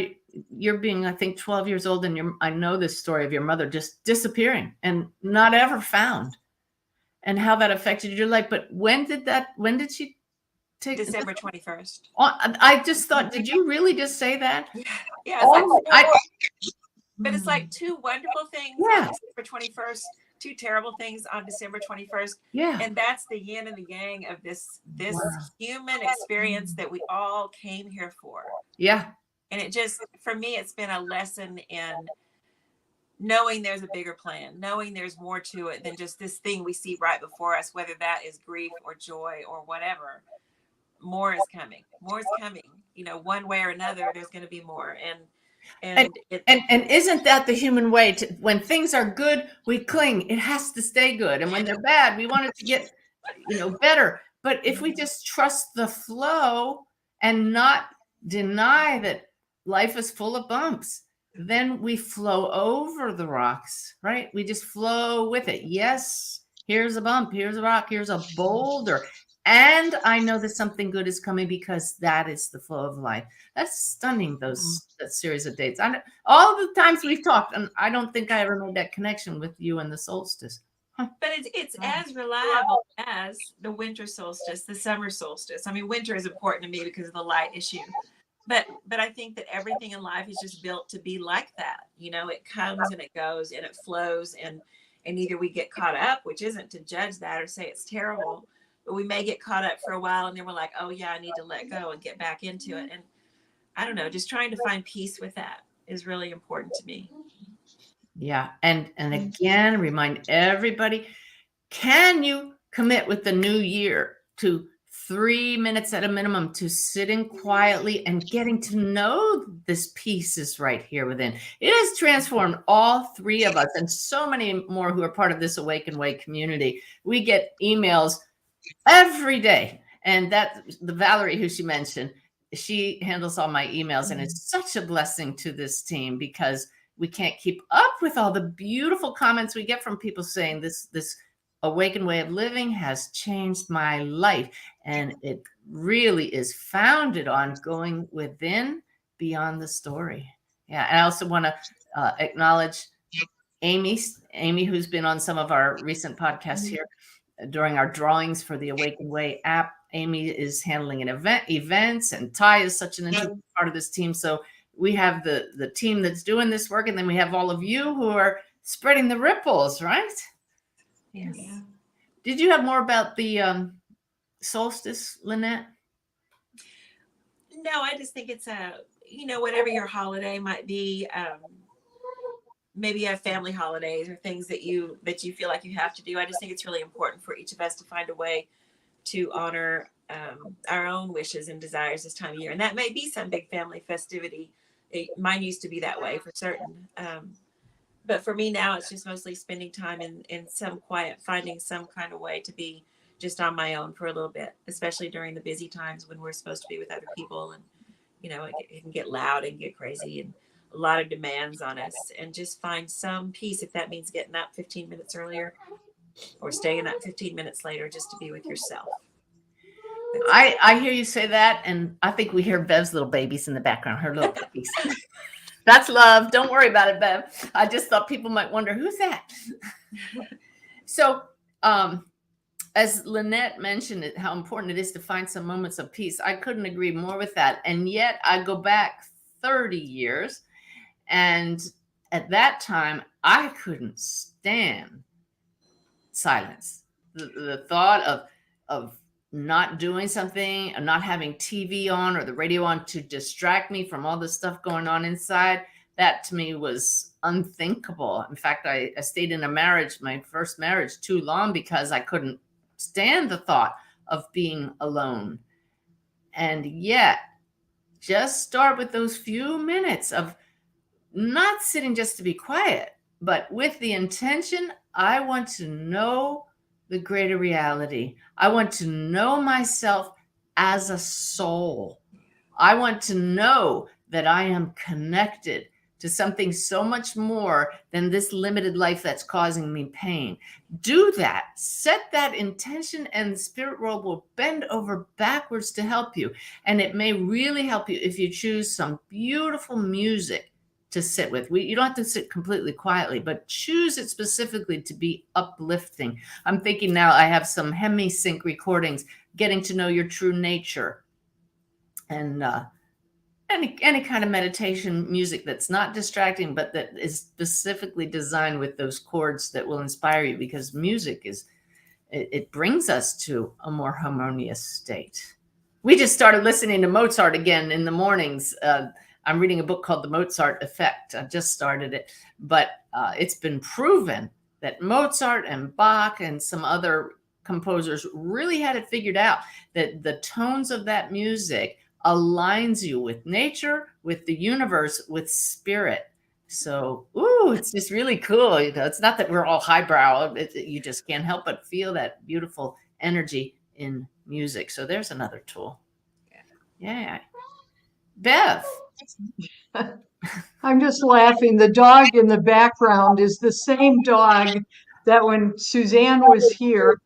you're being, I think, 12 years old, and I know this story of your mother just disappearing and not ever found, and how that affected your life. But when did she take?
December 21st.
I just thought, did you really just say that?
Yeah. It's but it's like two wonderful things on December 21st, two terrible things on December 21st.
Yeah.
And that's the yin and the yang of this human experience that we all came here for.
Yeah.
And it just, for me, it's been a lesson in knowing there's a bigger plan, knowing there's more to it than just this thing we see right before us, whether that is grief or joy or whatever. More is coming. More is coming. One way or another, there's going to be more. And
isn't that the human way? When things are good, we cling. It has to stay good. And when they're bad, we want it to get, better. But if we just trust the flow and not deny that life is full of bumps, then we flow over the rocks, right? We just flow with it. Yes, here's a bump, here's a rock, here's a boulder. And I know that something good is coming because that is the flow of life. That's stunning, that series of dates. All the times we've talked, and I don't think I ever made that connection with you and the solstice.
But it's as reliable as the winter solstice, the summer solstice. I mean, winter is important to me because of the light issue. But I think that everything in life is just built to be like that. It comes and it goes and it flows, and either we get caught up, which isn't to judge that or say it's terrible, but we may get caught up for a while and then we're like, oh yeah, I need to let go and get back into it. And I don't know, just trying to find peace with that is really important to me.
Yeah. And again, remind everybody, can you commit with the new year to 3 minutes at a minimum to sitting quietly and getting to know this piece is right here within? It has transformed all three of us and so many more who are part of this Awake and Wake community. We get emails every day. And that the Valerie, who she mentioned, she handles all my emails. And it's such a blessing to this team because we can't keep up with all the beautiful comments we get from people saying this awakened way of living has changed my life. And it really is founded on going within beyond the story. Yeah. And I also want to acknowledge Amy, who's been on some of our recent podcasts here. during our drawings for the Awaken Way app. Amy is handling an events, and Ty is such an integral part of this team. So we have the team that's doing this work, and then we have all of you who are spreading the ripples, right?
Yes.
Yeah.
Did you have more about the solstice, Lynette?
No, I just think it's whatever your holiday might be, maybe you have family holidays or things that you feel like you have to do. I just think it's really important for each of us to find a way to honor our own wishes and desires this time of year. And that may be some big family festivity. Mine used to be that way for certain. But for me now, it's just mostly spending time in some quiet, finding some kind of way to be just on my own for a little bit, especially during the busy times when we're supposed to be with other people. And, it can get loud and get crazy and a lot of demands on us, and just find some peace, if that means getting up 15 minutes earlier or staying up 15 minutes later just to be with yourself.
I hear you say that, and I think we hear Bev's little babies in the background, her little babies. That's love. Don't worry about it, Bev. I just thought people might wonder, who's that? So, as Lynette mentioned, how important it is to find some moments of peace. I couldn't agree more with that. And yet I go back 30 years, and at that time, I couldn't stand silence. The thought of not doing something, of not having TV on or the radio on to distract me from all the stuff going on inside, that to me was unthinkable. In fact, I stayed in a marriage, my first marriage, too long because I couldn't stand the thought of being alone. And yet, just start with those few minutes of not sitting just to be quiet, but with the intention, I want to know the greater reality. I want to know myself as a soul. I want to know that I am connected to something so much more than this limited life that's causing me pain. Do that, set that intention, and the spirit world will bend over backwards to help you. And it may really help you if you choose some beautiful music to sit with. You don't have to sit completely quietly, but choose it specifically to be uplifting. I'm thinking now I have some hemi-sync recordings, getting to know your true nature, and any kind of meditation music that's not distracting, but that is specifically designed with those chords that will inspire you, because music it brings us to a more harmonious state. We just started listening to Mozart again in the mornings. I'm reading a book called The Mozart Effect. I just started it, but it's been proven that Mozart and Bach and some other composers really had it figured out, that the tones of that music aligns you with nature, with the universe, with spirit. So, it's just really cool. It's not that we're all highbrow. You just can't help but feel that beautiful energy in music. So there's another tool. Yeah. Bev.
I'm just laughing. The dog in the background is the same dog that when Suzanne was here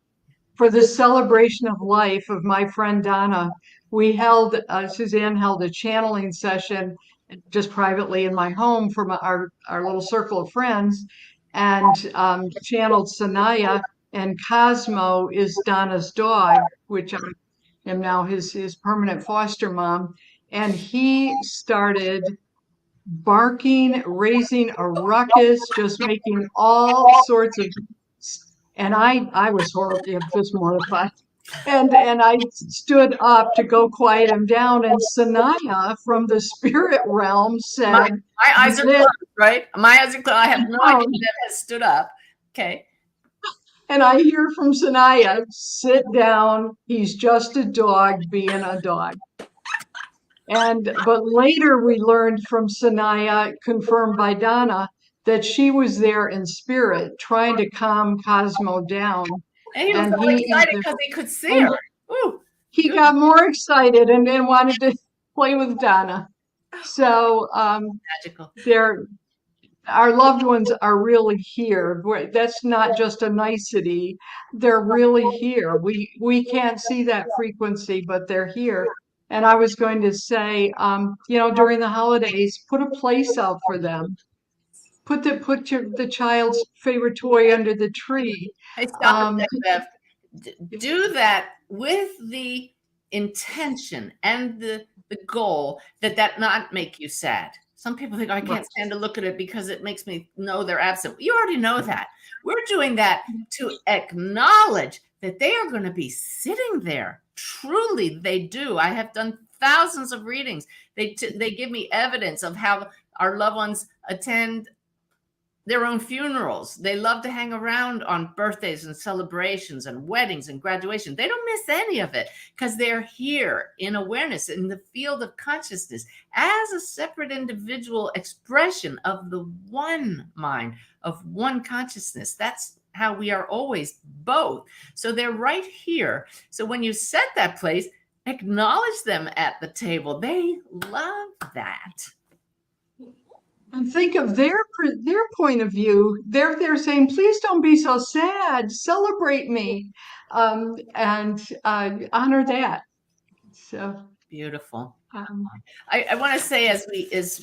for the celebration of life of my friend Donna, Suzanne held a channeling session just privately in my home from our little circle of friends, and channeled Sanaya, and Cosmo is Donna's dog, which I am now his permanent foster mom. And he started barking, raising a ruckus, just making all sorts of, and I was horribly just mortified. And I stood up to go quiet him down, and Sanaya from the spirit realm said,
My eyes are closed, right? My eyes are closed. I have no idea that has stood up. Okay.
And I hear from Sanaya, sit down. He's just a dog being a dog. But later we learned from Sanaya, confirmed by Donna, that she was there in spirit trying to calm Cosmo down.
And he was really excited because he could see her.
He got more excited and wanted to play with Donna. So
magical.
Our loved ones are really here. That's not just a nicety. They're really here. We can't see that frequency, but they're here. And I was going to say, during the holidays, put a place out for them. Put the child's favorite toy under the tree.
Hey, stop it, Bev. do that with the intention and the goal that not make you sad. Some people think, oh, I can't stand to look at it because it makes me know they're absent. You already know that. We're doing that to acknowledge that they are going to be sitting there. Truly, they do. I have done thousands of readings. They give me evidence of how our loved ones attend their own funerals. They love to hang around on birthdays and celebrations and weddings and graduation. They don't miss any of it because they're here in awareness, in the field of consciousness, as a separate individual expression of the one mind, of one consciousness. That's how we are always both. So they're right here. So when you set that place, acknowledge them at the table. They love that.
And think of their point of view. They're saying, "Please don't be so sad. Celebrate me, and honor that." So
beautiful.
um,
I want to say, as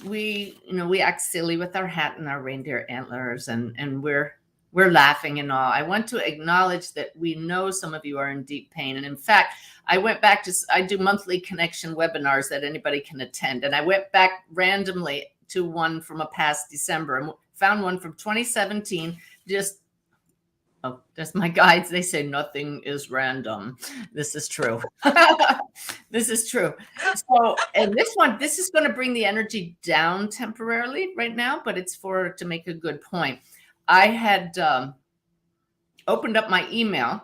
we we act silly with our hat and our reindeer antlers, and we're laughing and all. I want to acknowledge that we know some of you are in deep pain, and in fact, I do monthly connection webinars that anybody can attend, and I went back randomly to one from a past December and found one from 2017. Just my guides, they say nothing is random. This is true. This is true. So, and this is going to bring the energy down temporarily right now, but it's to make a good point. I had opened up my email,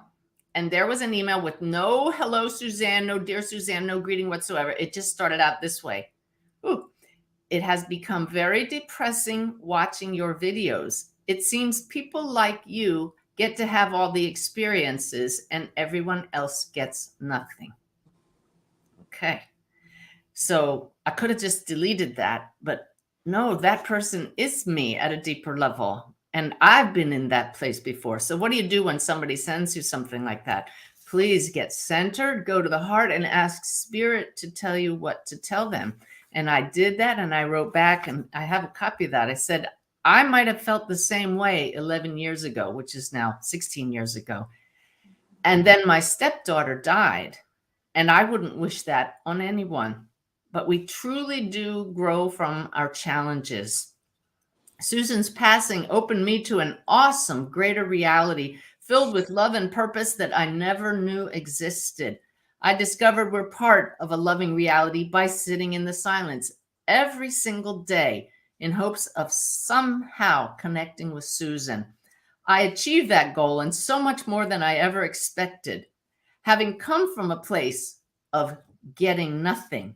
and there was an email with no hello, Suzanne, no dear Suzanne, no greeting whatsoever. It just started out this way. Ooh. It has become very depressing watching your videos. It seems people like you get to have all the experiences and everyone else gets nothing. Okay. So I could have just deleted that, but no, that person is me at a deeper level. And I've been in that place before. So what do you do when somebody sends you something like that? Please get centered, go to the heart, and ask Spirit to tell you what to tell them. And I did that, and I wrote back, and I have a copy of that. I said, I might have felt the same way 11 years ago, which is now 16 years ago. And then my stepdaughter died, and I wouldn't wish that on anyone. But we truly do grow from our challenges. Susan's passing opened me to an awesome greater reality filled with love and purpose that I never knew existed. I discovered we're part of a loving reality by sitting in the silence every single day in hopes of somehow connecting with Susan. I achieved that goal and so much more than I ever expected. Having come from a place of getting nothing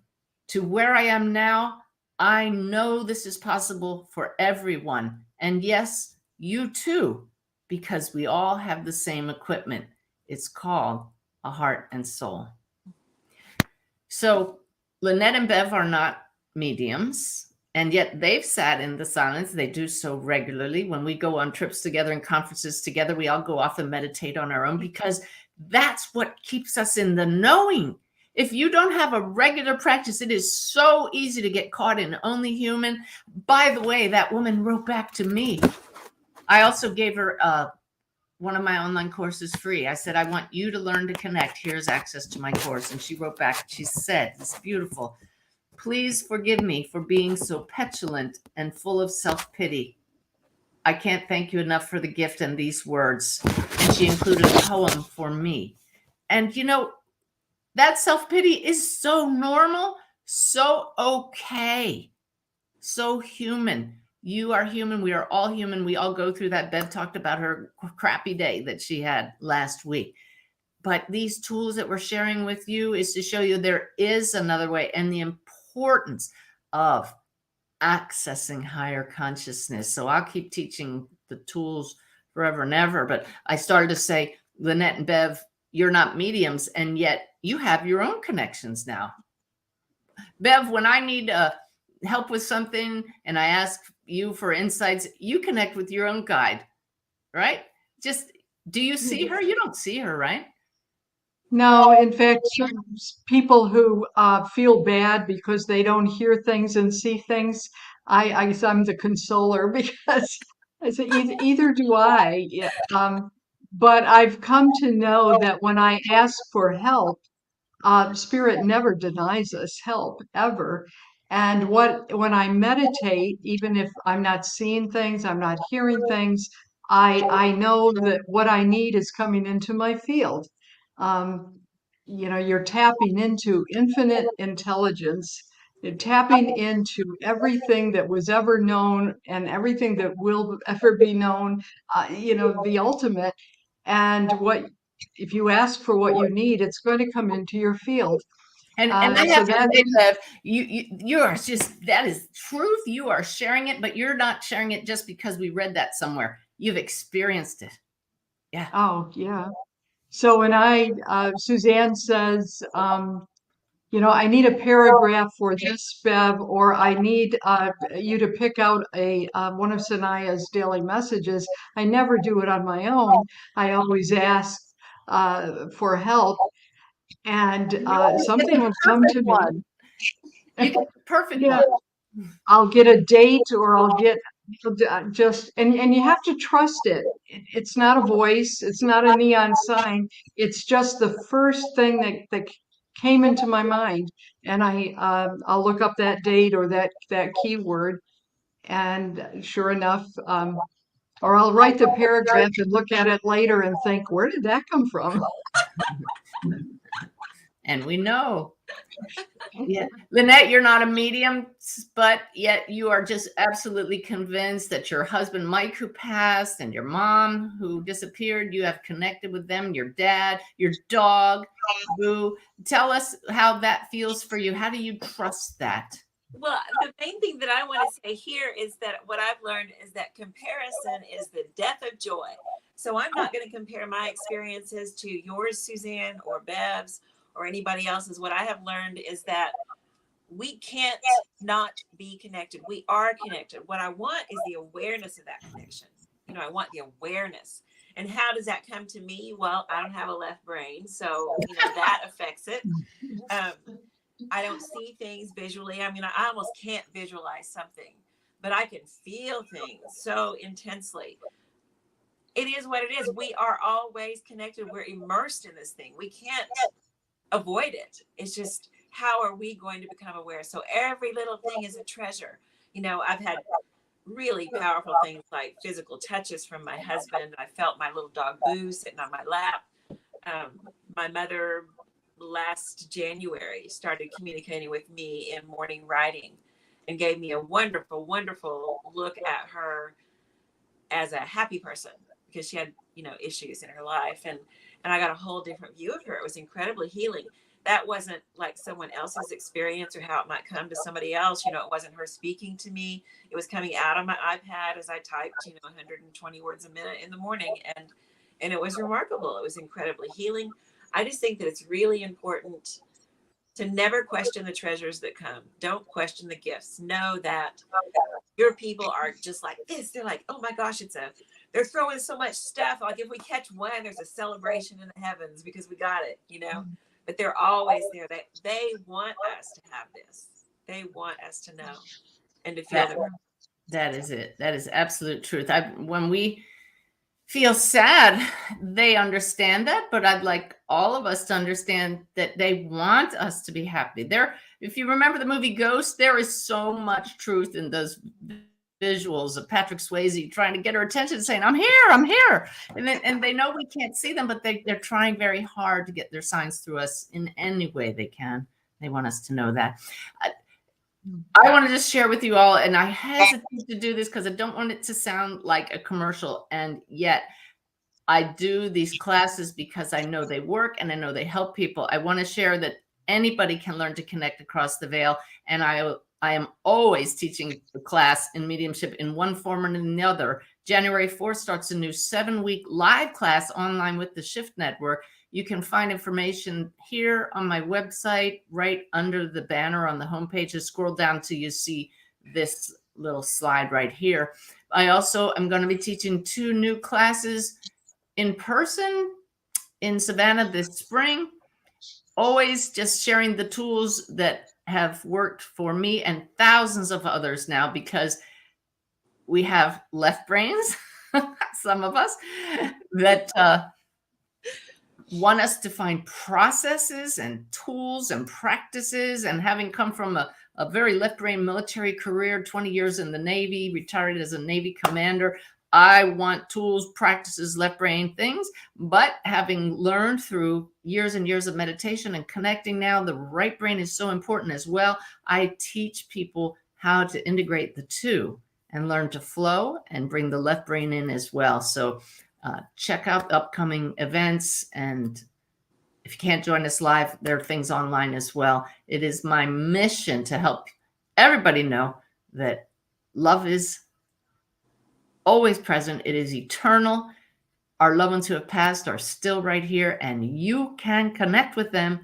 to where I am now, I know this is possible for everyone. And yes, you too, because we all have the same equipment. It's called a heart and soul. So Lynette and Bev are not mediums, and yet they've sat in the silence. They do so regularly. When we go on trips together and conferences together, we all go off and meditate on our own because that's what keeps us in the knowing. If you don't have a regular practice, it is so easy to get caught in only human. By the way, that woman wrote back to me. I also gave her one of my online courses free. I said, I want you to learn to connect. Here's access to my course. And she wrote back, she said, it's beautiful. Please forgive me for being so petulant and full of self-pity. I can't thank you enough for the gift and these words. And she included a poem for me. And you know, that self-pity is so normal, so okay, so human. You are human. We are all human. We all go through that. Bev talked about her crappy day that she had last week. But these tools that we're sharing with you is to show you there is another way, and the importance of accessing higher consciousness. So I'll keep teaching the tools forever and ever. But I started to say, Lynette and Bev, you're not mediums, and yet you have your own connections now. Bev, when I need help with something and I ask you for insights, you connect with your own guide, right? Just, do you see her? You don't see her, right?
No, in fact, people who feel bad because they don't hear things and see things, I'm the consoler because I say either do I. Yeah, But I've come to know that when I ask for help, Spirit never denies us help ever. And when I meditate, even if I'm not seeing things, I'm not hearing things, I know that what I need is coming into my field. Um, you're tapping into infinite intelligence. You're tapping into everything that was ever known and everything that will ever be known, the ultimate. And what if you ask for what you need, it's going to come into your field.
And I
So
have to
that,
say, Bev, you are just, that is truth. You are sharing it, but you're not sharing it just because we read that somewhere. You've experienced it. Yeah.
oh, yeah. So when Suzanne says, I need a paragraph for this, Bev, or I need you to pick out one of Sanaya's daily messages. I never do it on my own. I always ask for help, and
You always get
something
the
will come
perfect
to me.
one. You get the perfect
Yeah,
one.
I'll get a date, or I'll get just, and you have to trust it. It's not a voice. It's not a neon sign. It's just the first thing that came into my mind, and I'll look up that date or that keyword, and sure enough, or I'll write the paragraph and look at it later and think, where did that come from?
And we know. Yeah. Lynette, you're not a medium, but yet you are just absolutely convinced that your husband, Mike, who passed, and your mom who disappeared, you have connected with them, your dad, your dog, Boo. Tell us how that feels for you. How do you trust that?
Well, the main thing that I want to say here is that what I've learned is that comparison is the death of joy. So I'm not going to compare my experiences to yours, Suzanne, or Bev's, or anybody else's. What I have learned is that we can't not be connected. We are connected. What I want is the awareness of that connection. I want the awareness. And how does that come to me? Well, I don't have a left brain, so that affects it. I don't see things visually. I mean, I almost can't visualize something, but I can feel things so intensely. It is what it is. We are always connected. We're immersed in this thing. We can't avoid it. It's just, how are we going to become aware? So every little thing is a treasure. I've had really powerful things like physical touches from my husband. I felt my little dog Boo sitting on my lap. My mother last January started communicating with me in morning writing and gave me a wonderful, wonderful look at her as a happy person, because she had, issues in her life. And I got a whole different view of her. It was incredibly healing. That wasn't like someone else's experience or how it might come to somebody else. It wasn't her speaking to me. It was coming out of my iPad as I typed, 120 words a minute in the morning. And it was remarkable. It was incredibly healing. I just think that it's really important to never question the treasures that come. Don't question the gifts. Know that your people are just like this. They're like, oh my gosh, they're throwing so much stuff. Like if we catch one, there's a celebration in the heavens because we got it, But they're always there. They want us to have this. They want us to know and to feel
that is it. That is absolute truth. When we feel sad, they understand that, but I'd like all of us to understand that they want us to be happy. If you remember the movie Ghost, there is so much truth in those visuals of Patrick Swayze trying to get her attention, saying, I'm here. And they know we can't see them, but they're trying very hard to get their signs through us in any way they can. They want us to know that. I want to just share with you all, and I hesitate to do this because I don't want it to sound like a commercial, and yet I do these classes because I know they work and I know they help people. I want to share that anybody can learn to connect across the veil, and I am always teaching the class in mediumship in one form or another. January 4th starts a new 7-week live class online with the Shift Network. You can find information here on my website, right under the banner on the homepage. Just scroll down till you see this little slide right here. I also am going to be teaching 2 new classes in person in Savannah this spring. Always just sharing the tools that have worked for me and thousands of others now, because we have left brains some of us, that want us to find processes and tools and practices. And having come from a very left-brain military career, 20 years in the Navy, retired as a Navy commander, I want tools, practices, left-brain things. But having learned through years and years of meditation and connecting now, the right brain is so important as well. I teach people how to integrate the two and learn to flow and bring the left brain in as well. So check out the upcoming events. And if you can't join us live, there are things online as well. It is my mission to help everybody know that love is always present. It is eternal. Our loved ones who have passed are still right here, and you can connect with them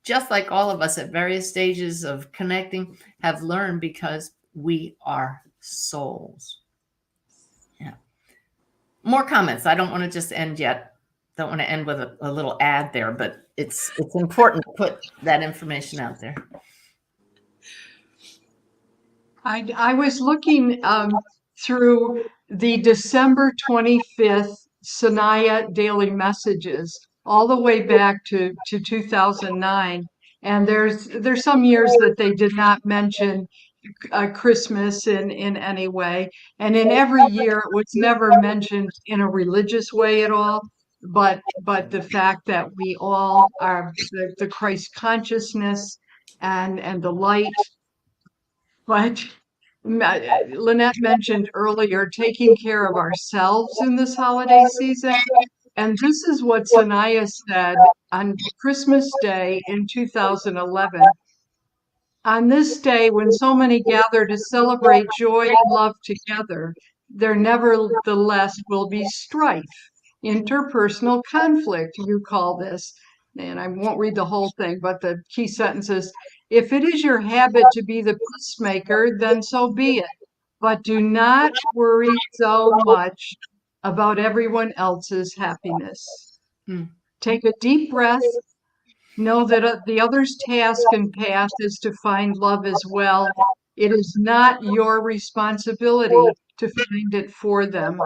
just like all of us at various stages of connecting have learned, because we are souls. Yeah. More comments. I don't want to just end yet. Don't want to end with a little ad there, but it's important to put that information out there.
I was looking through the December 25th Sanaya daily messages all the way back to 2009. And there's some years that they did not mention Christmas in any way. And in every year, it was never mentioned in a religious way at all. But the fact that we all are the Christ consciousness and the light. But Lynette mentioned earlier taking care of ourselves in this holiday season. And this is what Sanaya said on Christmas Day in 2011. On this day, when so many gather to celebrate joy and love together, there nevertheless will be strife, interpersonal conflict, you call this. And I won't read the whole thing, but the key sentence is, if it is your habit to be the peacemaker, then so be it. But do not worry so much about everyone else's happiness. Take a deep breath. Know that the other's task and path is to find love as well. It is not your responsibility to find it for them.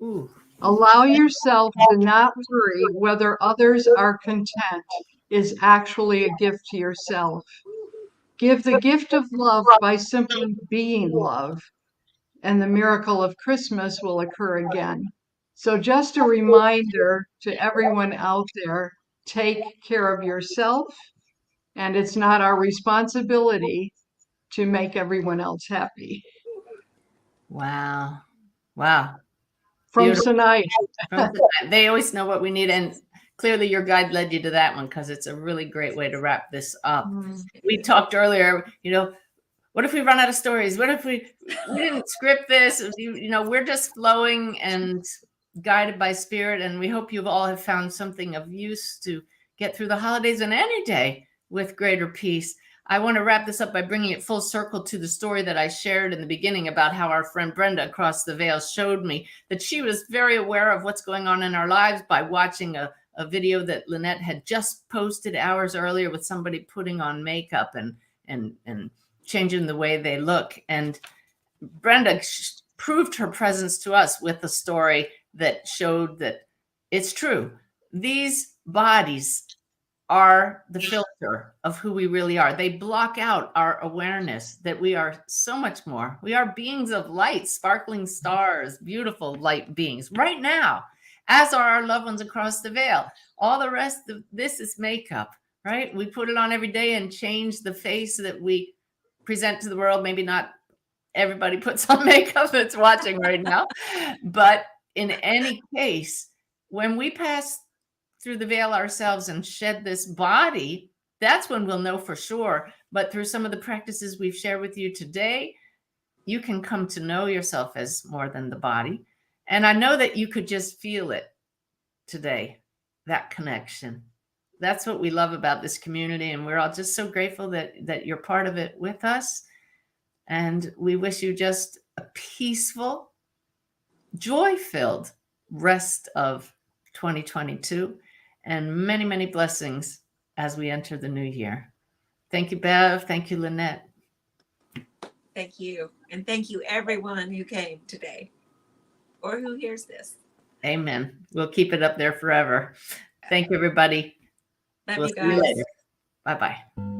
Ooh.
Allow yourself to not worry whether others are content is actually a gift to yourself. Give the gift of love by simply being love, and the miracle of Christmas will occur again. So just a reminder to everyone out there, take care of yourself. And it's not our responsibility to make everyone else happy.
Wow. Wow.
From
Beautiful.
Sanaya.
They always know what we need. And clearly your guide led you to that one, because it's a really great way to wrap this up. We talked earlier, what if we run out of stories? What if we didn't script this? We're just flowing and guided by spirit. And we hope you all have found something of use to get through the holidays and any day with greater peace. I want to wrap this up by bringing it full circle to the story that I shared in the beginning about how our friend Brenda across the veil showed me that she was very aware of what's going on in our lives by watching a video that Lynette had just posted hours earlier with somebody putting on makeup and changing the way they look. And Brenda proved her presence to us with a story that showed that it's true. These bodies are the filter of who we really are. They block out our awareness that we are so much more. We are beings of light, sparkling stars, beautiful light beings right now, as are our loved ones across the veil. All the rest of this is makeup, right? We put it on every day and change the face that we present to the world. Maybe not everybody puts on makeup that's watching right now, but in any case, when we pass through the veil ourselves and shed this body, that's when we'll know for sure. But through some of the practices we've shared with you today, you can come to know yourself as more than the body. And I know that you could just feel it today, that connection. That's what we love about this community. And we're all just so grateful that you're part of it with us. And we wish you just a peaceful, joy-filled rest of 2022. And many, many blessings as we enter the new year. Thank you, Bev. Thank you, Lynette.
Thank you. And thank you, everyone who came today. or who hears this.
Amen. We'll keep it up there forever. Thank you, everybody.
Love
We'll
you
see you
guys.
later. Bye-bye.